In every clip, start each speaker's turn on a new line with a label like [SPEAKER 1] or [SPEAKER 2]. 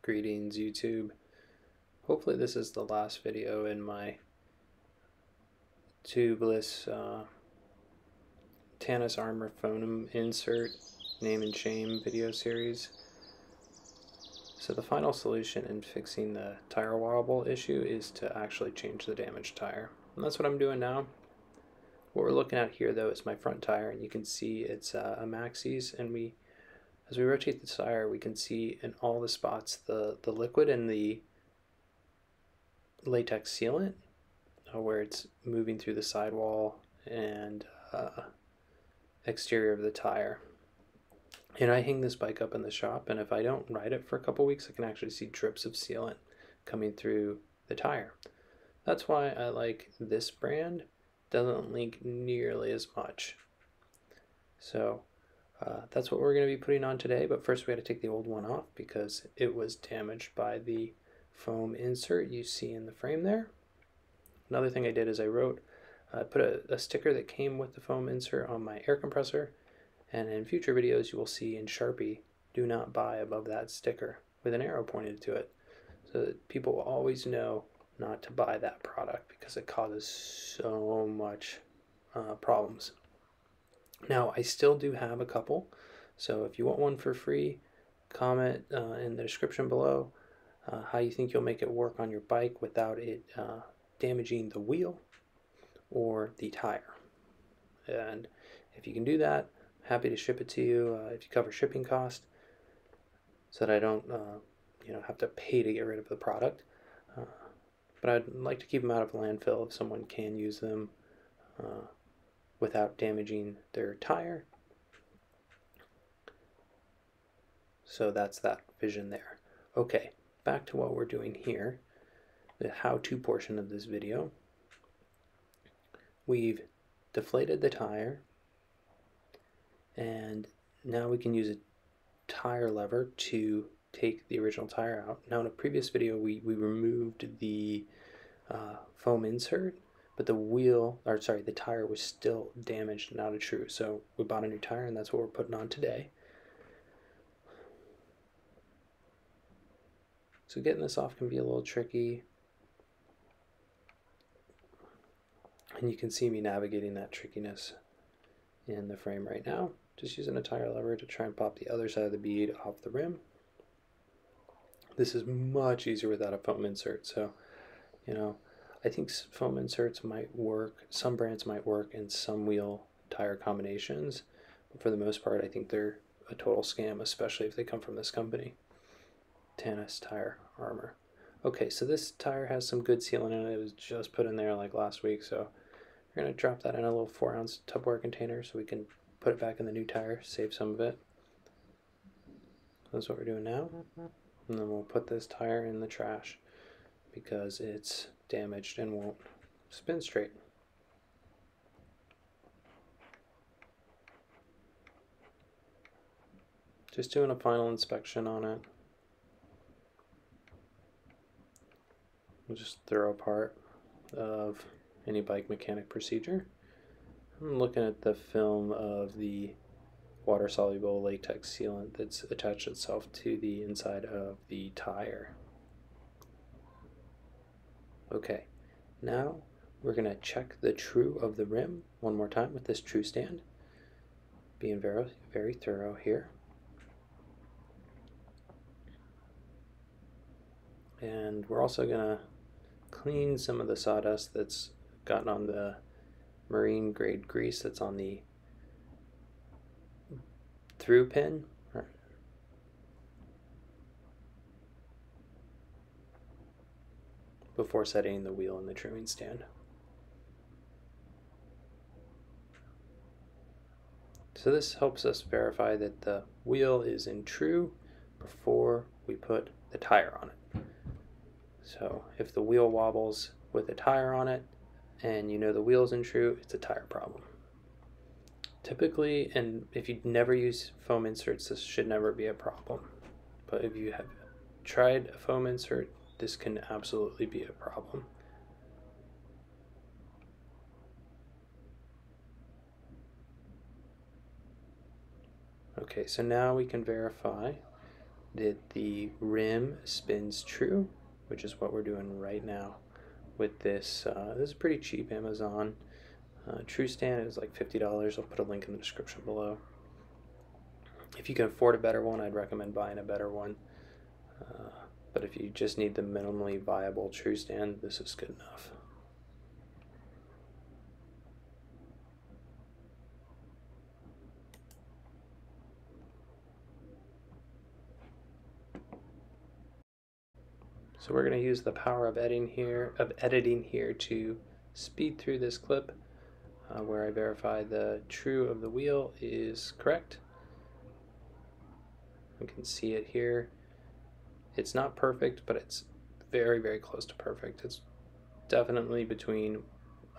[SPEAKER 1] Greetings YouTube. Hopefully this is the last video in my tubeless Tannus Armer Foam insert name and shame video series. So the final solution in fixing the tire wobble issue is to actually change the damaged tire. And that's what I'm doing now. What we're looking at here though is my front tire, and you can see it's a Maxxis, and as we rotate the tire, we can see in all the spots the liquid and the latex sealant where it's moving through the sidewall and exterior of the tire. And I hang this bike up in the shop, and if I don't ride it for a couple weeks, I can actually see drips of sealant coming through the tire. That's why I like this brand. Doesn't leak nearly as much. So that's what we're going to be putting on today, but first we had to take the old one off because it was damaged by the foam insert you see in the frame there. Another thing I did is I put a sticker that came with the foam insert on my air compressor, and in future videos you will see in Sharpie, do not buy above that sticker with an arrow pointed to it, so that people will always know not to buy that product because it causes so much problems. Now, I still do have a couple, so if you want one for free, comment in the description below how you think you'll make it work on your bike without it damaging the wheel or the tire. And if you can do that, I'm happy to ship it to you if you cover shipping cost, so that I don't have to pay to get rid of the product. But I'd like to keep them out of landfill if someone can use them without damaging their tire. So that's that vision there. Okay, back to what we're doing here, the how-to portion of this video. We've deflated the tire, and now we can use a tire lever to take the original tire out. Now in a previous video we removed the foam insert, but the tire was still damaged and out of true. So we bought a new tire, and that's what we're putting on today. So getting this off can be a little tricky, and you can see me navigating that trickiness in the frame right now, just using a tire lever to try and pop the other side of the bead off the rim. This is much easier without a foam insert, so I think foam inserts might work, some brands might work in some wheel tire combinations, but for the most part I think they're a total scam, especially if they come from this company, Tannus Tire Armour. Okay, so this tire has some good sealant in it. It was just put in there like last week, so we're going to drop that in a little 4-ounce Tupperware container so we can put it back in the new tire, save some of it. That's what we're doing now. And then we'll put this tire in the trash because it's damaged and won't spin straight. Just doing a final inspection on it. We'll just thorough part of any bike mechanic procedure. I'm looking at the film of the water-soluble latex sealant that's attached itself to the inside of the tire. Okay, now we're going to check the true of the rim one more time with this true stand. Being very, very thorough here. And we're also going to clean some of the sawdust that's gotten on the marine grade grease that's on the through pin. Before setting the wheel in the trimming stand. So this helps us verify that the wheel is in true before we put the tire on it. So if the wheel wobbles with a tire on it and you know the wheel's in true, it's a tire problem. Typically, and if you never use foam inserts, this should never be a problem. But if you have tried a foam insert, this can absolutely be a problem. Okay, so now we can verify that the rim spins true, which is what we're doing right now with this. This is pretty cheap Amazon. True stand is like $50. I'll put a link in the description below. If you can afford a better one, I'd recommend buying a better one. But if you just need the minimally viable true stand, this is good enough. So we're going to use the power of editing here to speed through this clip where I verify the true of the wheel is correct. You can see it here. It's not perfect, but it's very, very close to perfect. It's definitely between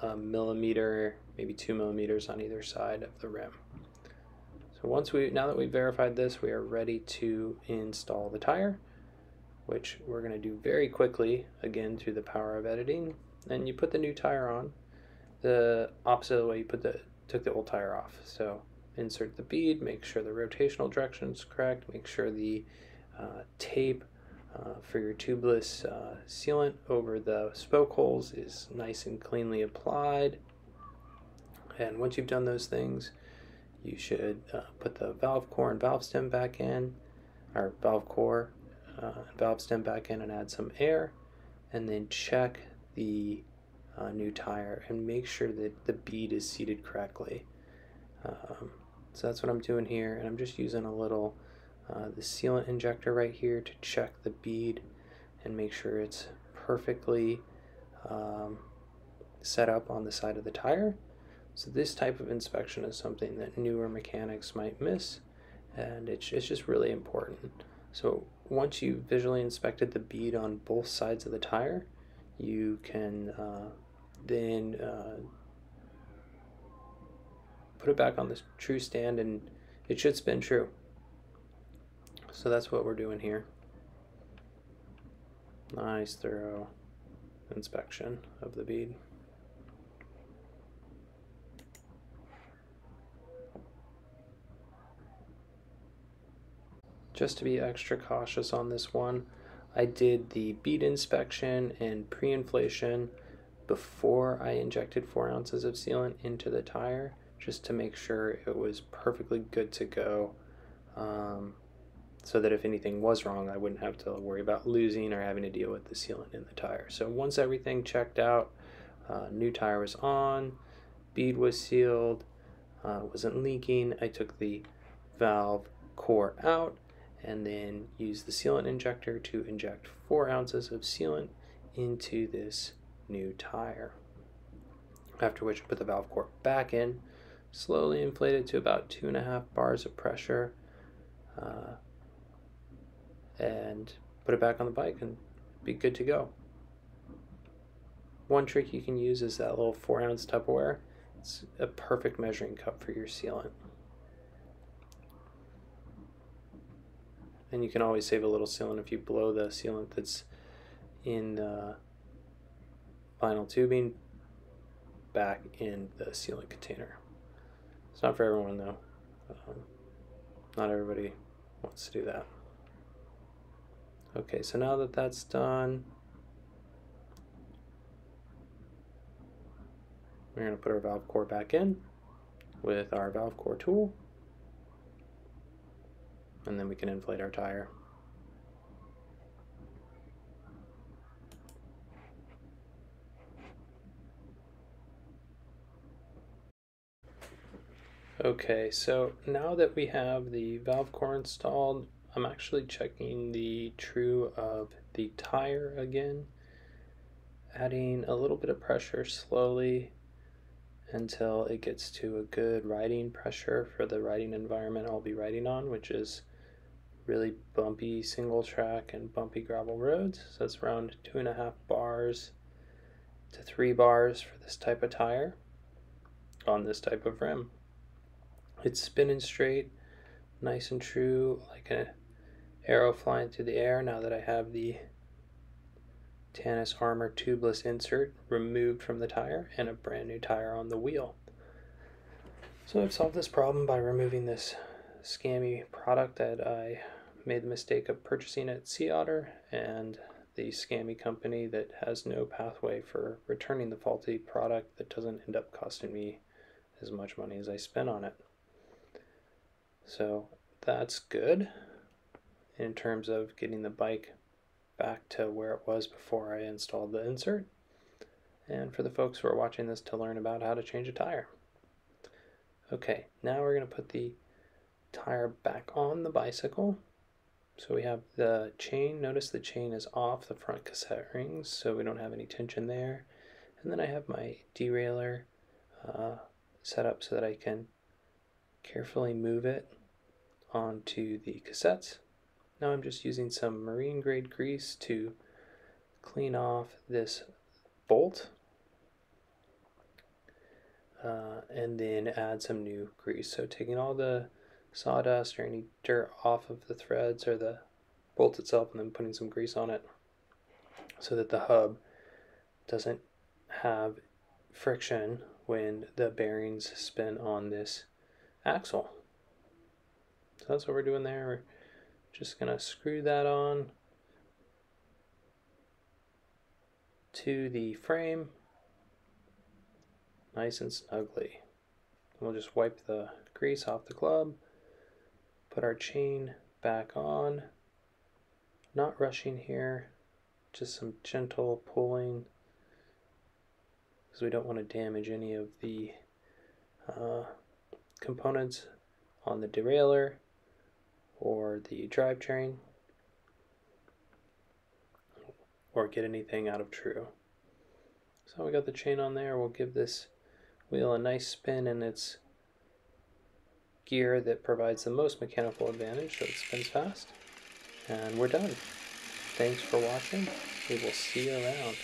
[SPEAKER 1] a millimeter, maybe 2 millimeters on either side of the rim. So now that we've verified this, we are ready to install the tire, which we're going to do very quickly, again through the power of editing. And you put the new tire on the opposite of the way you took the old tire off. So insert the bead, make sure the rotational direction is correct, make sure the tape for your tubeless sealant over the spoke holes is nice and cleanly applied. And once you've done those things, you should put the valve core and valve stem back in, or valve core and valve stem back in, and add some air, and then check the new tire and make sure that the bead is seated correctly. So that's what I'm doing here, and I'm just using a little the sealant injector right here to check the bead and make sure it's perfectly set up on the side of the tire. So this type of inspection is something that newer mechanics might miss, and it's just really important. So once you've visually inspected the bead on both sides of the tire, you can then put it back on the true stand, and it should spin true. So that's what we're doing here. Nice thorough inspection of the bead. Just to be extra cautious on this one, I did the bead inspection and pre-inflation before I injected 4 ounces of sealant into the tire, just to make sure it was perfectly good to go, so that if anything was wrong, I wouldn't have to worry about losing or having to deal with the sealant in the tire. So once everything checked out, new tire was on, bead was sealed, wasn't leaking, I took the valve core out and then used the sealant injector to inject 4 ounces of sealant into this new tire. After which I put the valve core back in, slowly inflate it to about 2.5 bars of pressure, and put it back on the bike and be good to go. One trick you can use is that little 4-ounce Tupperware. It's a perfect measuring cup for your sealant. And you can always save a little sealant if you blow the sealant that's in the vinyl tubing back in the sealant container. It's not for everyone though. Not everybody wants to do that. Okay, so now that that's done, we're going to put our valve core back in with our valve core tool, and then we can inflate our tire. Okay, so now that we have the valve core installed, I'm actually checking the true of the tire again, adding a little bit of pressure slowly until it gets to a good riding pressure for the riding environment I'll be riding on, which is really bumpy single track and bumpy gravel roads. So it's around 2.5 bars to 3 bars for this type of tire on this type of rim. It's spinning straight, nice and true, like an arrow flying through the air now that I have the Tannus Armour Tubeless insert removed from the tire and a brand new tire on the wheel. So I've solved this problem by removing this scammy product that I made the mistake of purchasing at Sea Otter and the scammy company that has no pathway for returning the faulty product that doesn't end up costing me as much money as I spent on it. So that's good in terms of getting the bike back to where it was before I installed the insert, and for the folks who are watching this to learn about how to change a tire. Okay, now we're going to put the tire back on the bicycle. So we have the chain. Notice the chain is off the front cassette rings, so we don't have any tension there. And then I have my derailleur set up so that I can carefully move it onto the cassettes. Now I'm just using some marine grade grease to clean off this bolt, and then add some new grease. So taking all the sawdust or any dirt off of the threads or the bolt itself, and then putting some grease on it so that the hub doesn't have friction when the bearings spin on this axle. So that's what we're doing there. We're just going to screw that on to the frame nice and snugly. We'll just wipe the grease off the club, put our chain back on, not rushing here, just some gentle pulling because we don't want to damage any of the components on the derailleur or the drivetrain, or get anything out of true. So we got the chain on there. We'll give this wheel a nice spin in its gear that provides the most mechanical advantage, so it spins fast. And we're done. Thanks for watching. We will see you around.